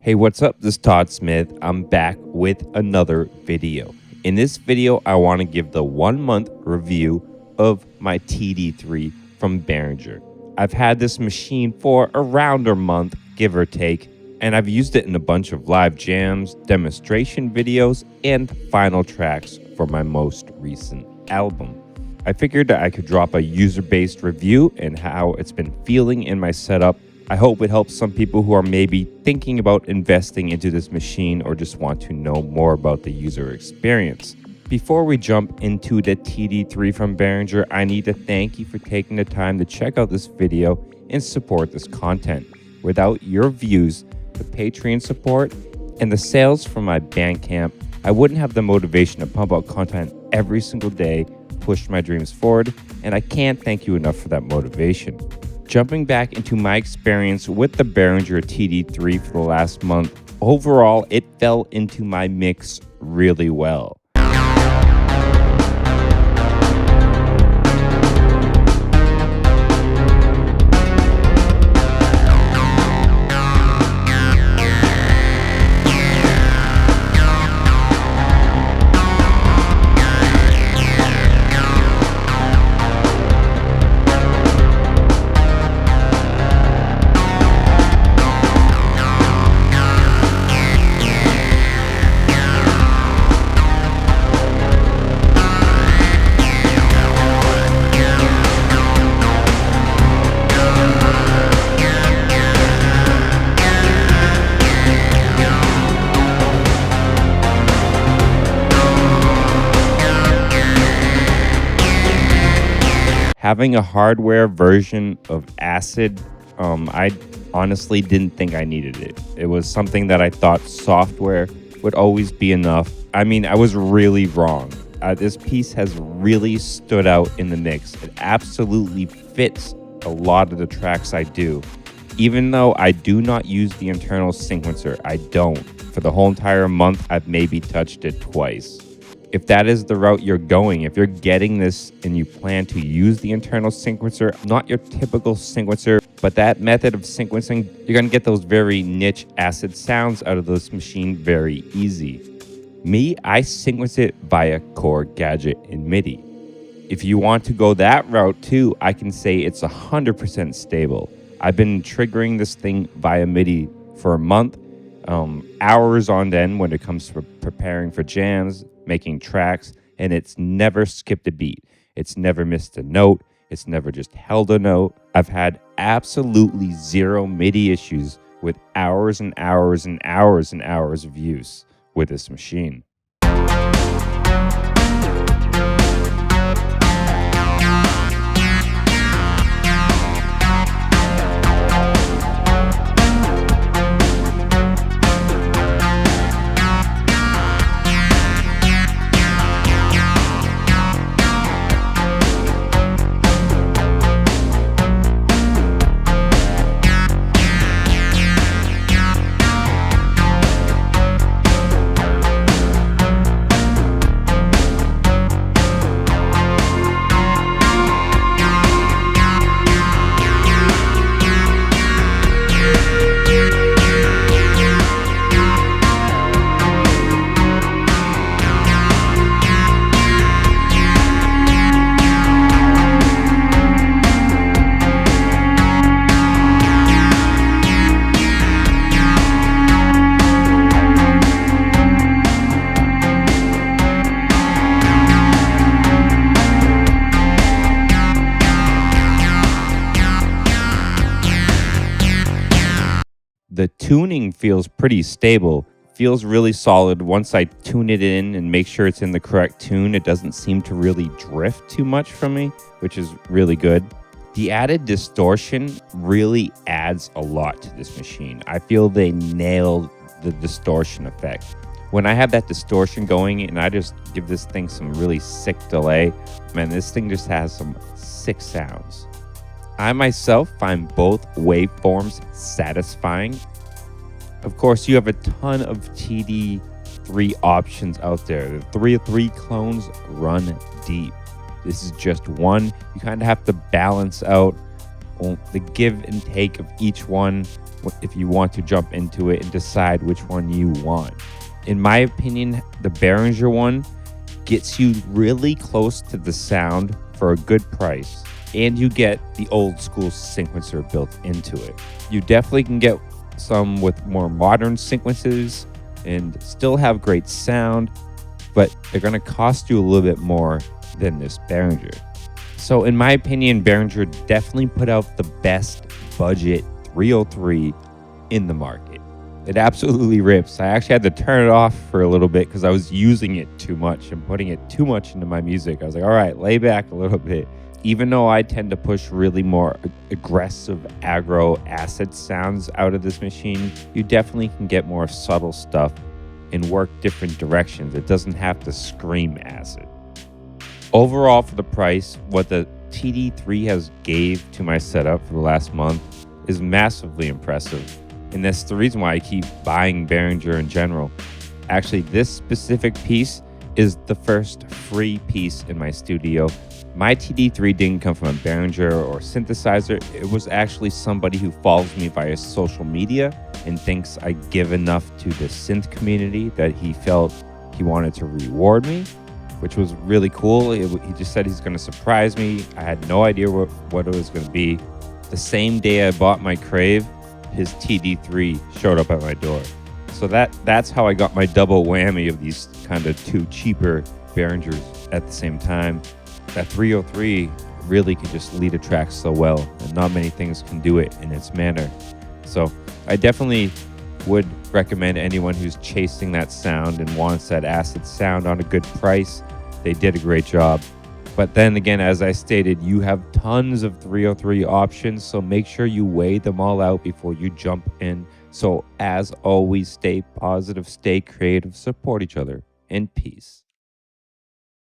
Hey, what's up? This is Todd Smith. I'm back with another video. In this video, I want to give the 1 month review of my TD-3 from Behringer. I've had this machine for around a month, give or take, and I've used it in a bunch of live jams, demonstration videos, and final tracks for my most recent album. I figured that I could drop a user-based review and how it's been feeling in my setup. I hope it helps some people who are maybe thinking about investing into this machine or just want to know more about the user experience. Before we jump into the TD-3 from Behringer, I need to thank you for taking the time to check out this video and support this content. Without your views, the Patreon support, and the sales from my Bandcamp, I wouldn't have the motivation to pump out content every single day, push my dreams forward, and I can't thank you enough for that motivation. Jumping back into my experience with the Behringer TD-3 for the last month, overall, it fell into my mix really well. Having a hardware version of Acid, I honestly didn't think I needed it. It was something that I thought software would always be enough. I mean, I was really wrong. This piece has really stood out in the mix. It absolutely fits a lot of the tracks I do. Even though I do not use the internal sequencer, I don't. For the whole entire month, I've maybe touched it twice. If that is the route you're going, if you're getting this and you plan to use the internal sequencer, not your typical sequencer, but that method of sequencing, you're going to get those very niche acid sounds out of this machine very easy. Me, I sequence it via Core Gadget in MIDI. If you want to go that route too, I can say it's 100% stable. I've been triggering this thing via MIDI for a month, hours on end when it comes to preparing for jams, making tracks, and it's never skipped a beat. It's never missed a note. It's never just held a note. I've had absolutely zero MIDI issues with hours and hours and hours and hours of use with this machine. tuning feels pretty stable. Feels really solid. Once I tune it in and make sure it's in the correct tune, it doesn't seem to really drift too much from me, which is really good. The added distortion really adds a lot to this machine. I feel they nailed the distortion effect. When I have that distortion going and I just give this thing some really sick delay, man, this thing just has some sick sounds. I myself find both waveforms satisfying. Of course, you have a ton of TD-3 options out there. The 303 clones run deep. This is just one. You kind of have to balance out the give and take of each one if you want to jump into it and decide which one you want. In my opinion, the Behringer one gets you really close to the sound for a good price, and you get the old school sequencer built into it. You definitely can get some with more modern sequences and still have great sound, but they're going to cost you a little bit more than this Behringer. So in my opinion, Behringer definitely put out the best budget 303 in the market. It absolutely rips. I actually had to turn it off for a little bit because I was using it too much and putting it too much into my music. I was like, all right, lay back a little bit. Even though I tend to push really more aggressive aggro acid sounds out of this machine, you definitely can get more subtle stuff and work different directions. It doesn't have to scream acid. Overall, for the price, what the TD-3 has gave to my setup for the last month is massively impressive. And that's the reason why I keep buying Behringer in general. Actually, this specific piece is the first free piece in my studio. My TD-3 didn't come from a Behringer or synthesizer. It was actually somebody who follows me via social media and thinks I give enough to the synth community that he felt he wanted to reward me, which was really cool. He just said he's going to surprise me. I had no idea what it was going to be. The same day I bought my Crave, his TD-3 showed up at my door. So that's how I got my double whammy of these kind of two cheaper Behringers at the same time. That 303 really can just lead a track so well, and not many things can do it in its manner. So I definitely would recommend anyone who's chasing that sound and wants that acid sound on a good price. They did a great job. But then again, as I stated, you have tons of 303 options, so make sure you weigh them all out before you jump in. So as always, stay positive, stay creative, support each other, and peace.